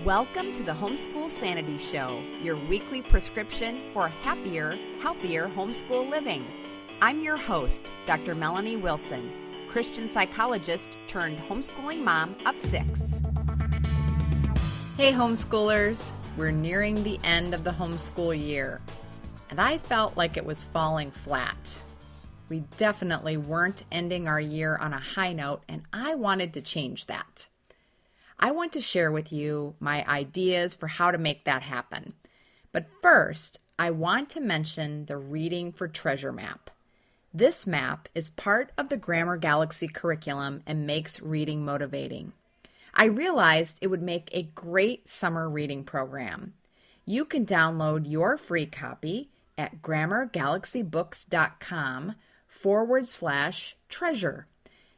Welcome to the Homeschool Sanity Show, your weekly prescription for happier, healthier homeschool living. I'm your host, Dr. Melanie Wilson, Christian psychologist turned homeschooling mom of 6. Hey homeschoolers, we're nearing the end of the homeschool year, and I felt like it was falling flat. We definitely weren't ending our year on a high note, and I wanted to change that. I want to share with you my ideas for how to make that happen. But first, I want to mention the Reading for Treasure map. This map is part of the Grammar Galaxy curriculum and makes reading motivating. I realized it would make a great summer reading program. You can download your free copy at grammargalaxybooks.com/treasure.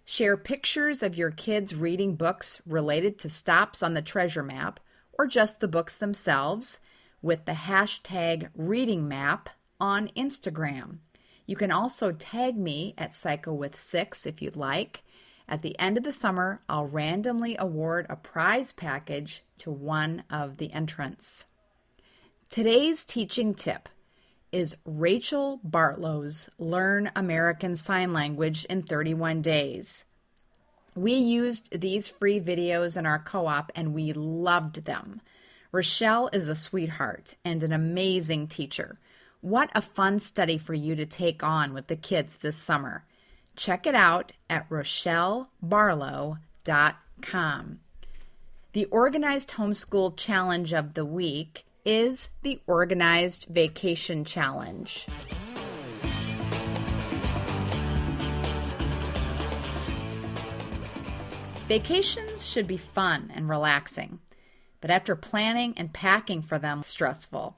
Share pictures of your kids reading books related to stops on the treasure map or just the books themselves with the hashtag #ReadingMap on Instagram. You can also tag me at PsychoWith6 if you'd like. At the end of the summer, I'll randomly award a prize package to one of the entrants. Today's teaching tip is Rachel Bartlow's Learn American Sign Language in 31 Days. We used these free videos in our co-op and we loved them. Rochelle is a sweetheart and an amazing teacher. What a fun study for you to take on with the kids this summer. Check it out at rochellebarlow.com. The Organized Homeschool Challenge of the Week is the Organized Vacation Challenge. Vacations should be fun and relaxing, but after planning and packing for them, stressful.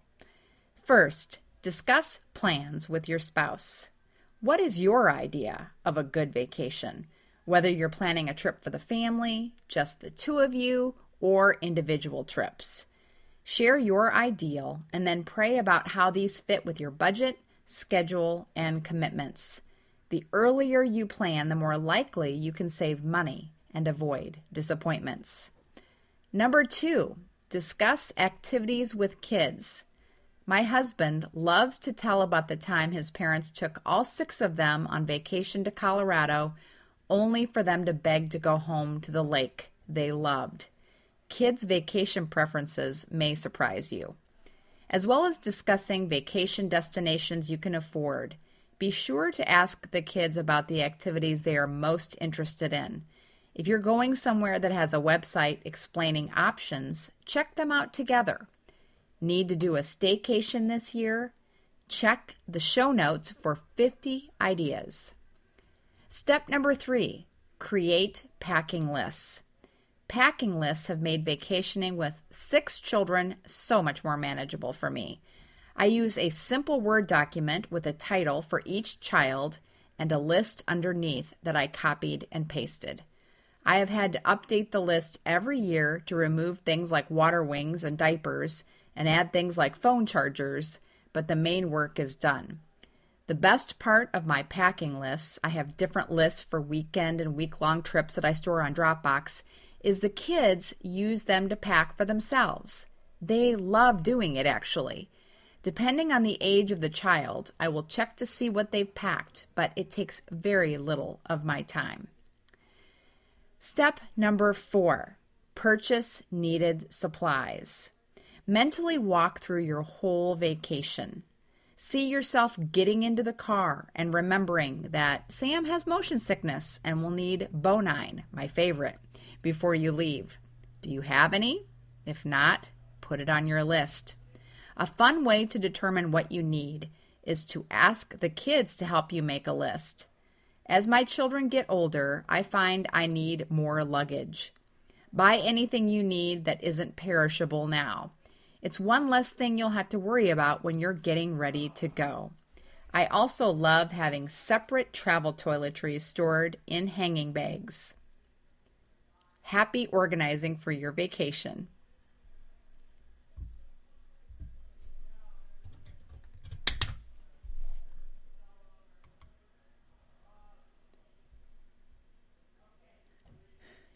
First, discuss plans with your spouse. What is your idea of a good vacation? Whether you're planning a trip for the family, just the two of you, or individual trips. Share your ideal and then pray about how these fit with your budget, schedule, and commitments. The earlier you plan, the more likely you can save money and avoid disappointments. Number 2, discuss activities with kids. My husband loves to tell about the time his parents took all 6 of them on vacation to Colorado, only for them to beg to go home to the lake they loved. Kids' vacation preferences may surprise you. As well as discussing vacation destinations you can afford, be sure to ask the kids about the activities they are most interested in. If you're going somewhere that has a website explaining options, check them out together. Need to do a staycation this year? Check the show notes for 50 ideas. Step number 3, create packing lists. Packing lists have made vacationing with 6 children so much more manageable for me. I use a simple Word document with a title for each child and a list underneath that I copied and pasted. I have had to update the list every year to remove things like water wings and diapers and add things like phone chargers, but the main work is done. The best part of my packing lists, I have different lists for weekend and week-long trips that I store on Dropbox, is the kids use them to pack for themselves. They love doing it, actually. Depending on the age of the child, I will check to see what they've packed, but it takes very little of my time. Step number 4, purchase needed supplies. Mentally walk through your whole vacation. See yourself getting into the car and remembering that Sam has motion sickness and will need Bonine, my favorite, before you leave. Do you have any? If not, put it on your list. A fun way to determine what you need is to ask the kids to help you make a list. As my children get older, I find I need more luggage. Buy anything you need that isn't perishable now. It's one less thing you'll have to worry about when you're getting ready to go. I also love having separate travel toiletries stored in hanging bags. Happy organizing for your vacation.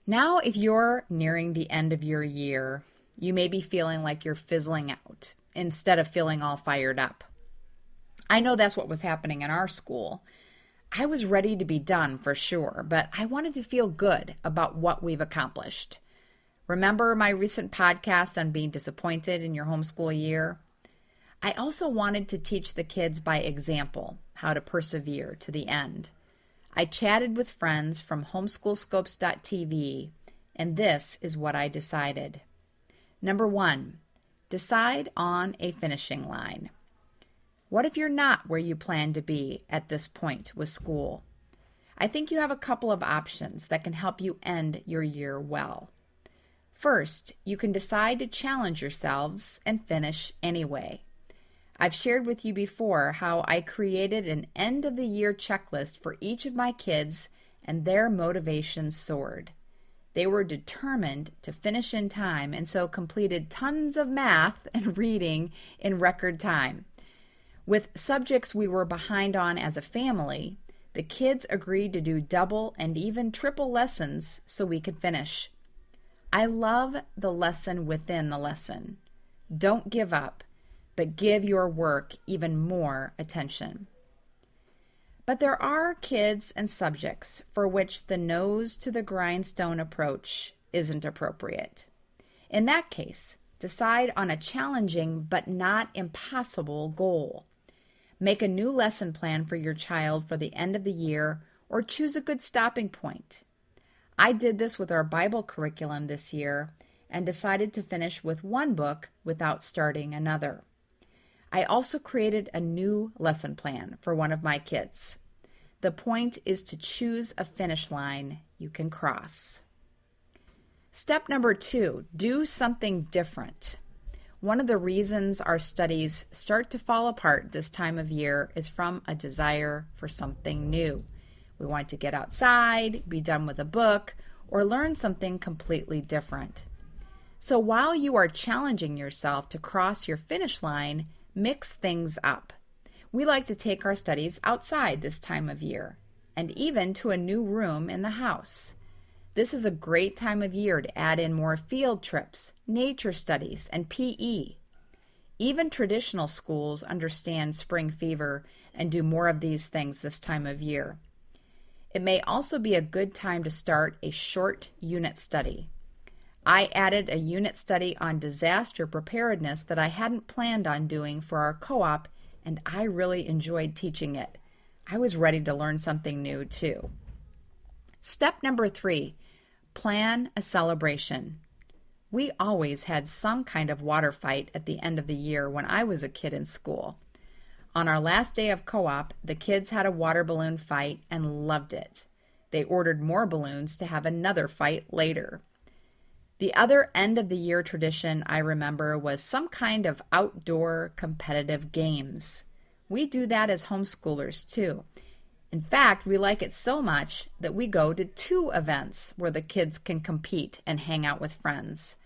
Now, if you're nearing the end of your year, You may be feeling like you're fizzling out instead of feeling all fired up. I know that's what was happening in our school. I was ready to be done for sure, but I wanted to feel good about what we've accomplished. Remember my recent podcast on being disappointed in your homeschool year? I also wanted to teach the kids by example how to persevere to the end. I chatted with friends from homeschoolscopes.tv, and this is what I decided. Number 1, decide on a finishing line. What if you're not where you plan to be at this point with school? I think you have a couple of options that can help you end your year well. First, you can decide to challenge yourselves and finish anyway. I've shared with you before how I created an end-of-the-year checklist for each of my kids, and their motivation soared. They were determined to finish in time and so completed tons of math and reading in record time. With subjects we were behind on as a family, the kids agreed to do double and even triple lessons so we could finish. I love the lesson within the lesson. Don't give up, but give your work even more attention. But there are kids and subjects for which the nose to the grindstone approach isn't appropriate. In that case, decide on a challenging but not impossible goal. Make a new lesson plan for your child for the end of the year, or choose a good stopping point. I did this with our Bible curriculum this year and decided to finish with one book without starting another. I also created a new lesson plan for one of my kids. The point is to choose a finish line you can cross. Step number 2, do something different. One of the reasons our studies start to fall apart this time of year is from a desire for something new. We want to get outside, be done with a book, or learn something completely different. So while you are challenging yourself to cross your finish line, mix things up. We like to take our studies outside this time of year, and even to a new room in the house. This is a great time of year to add in more field trips, nature studies, and PE. Even traditional schools understand spring fever and do more of these things this time of year. It may also be a good time to start a short unit study. I added a unit study on disaster preparedness that I hadn't planned on doing for our co-op, and I really enjoyed teaching it. I was ready to learn something new too. Step number 3, plan a celebration. We always had some kind of water fight at the end of the year when I was a kid in school. On our last day of co-op, the kids had a water balloon fight and loved it. They ordered more balloons to have another fight later. The other end-of-the-year tradition I remember was some kind of outdoor competitive games. We do that as homeschoolers too. In fact, we like it so much that we go to 2 events where the kids can compete and hang out with friends.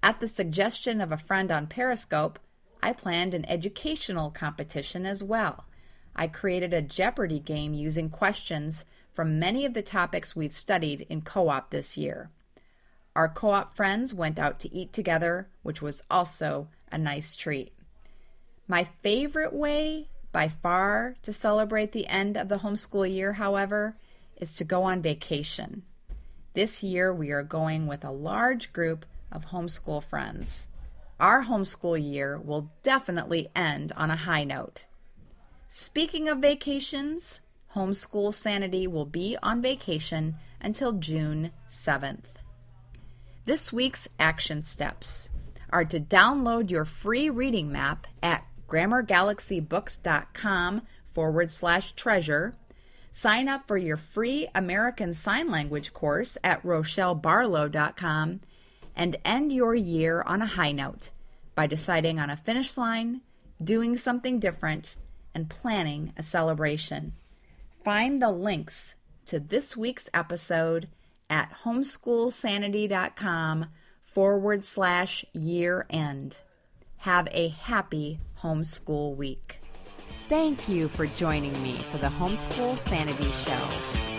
At the suggestion of a friend on Periscope, I planned an educational competition as well. I created a Jeopardy game using questions from many of the topics we've studied in co-op this year. Our co-op friends went out to eat together, which was also a nice treat. My favorite way, by far, to celebrate the end of the homeschool year, however, is to go on vacation. This year we are going with a large group of homeschool friends. Our homeschool year will definitely end on a high note. Speaking of vacations, Homeschool Sanity will be on vacation until June 7th. This week's action steps are to download your free reading map at grammargalaxybooks.com/treasure, sign up for your free American Sign Language course at rochellebarlow.com, and end your year on a high note by deciding on a finish line, doing something different, and planning a celebration. Find the links to this week's episode at homeschoolsanity.com/year end. Have a happy homeschool week. Thank you for joining me for the Homeschool Sanity Show.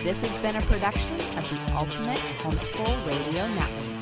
This has been a production of the Ultimate Homeschool Radio Network.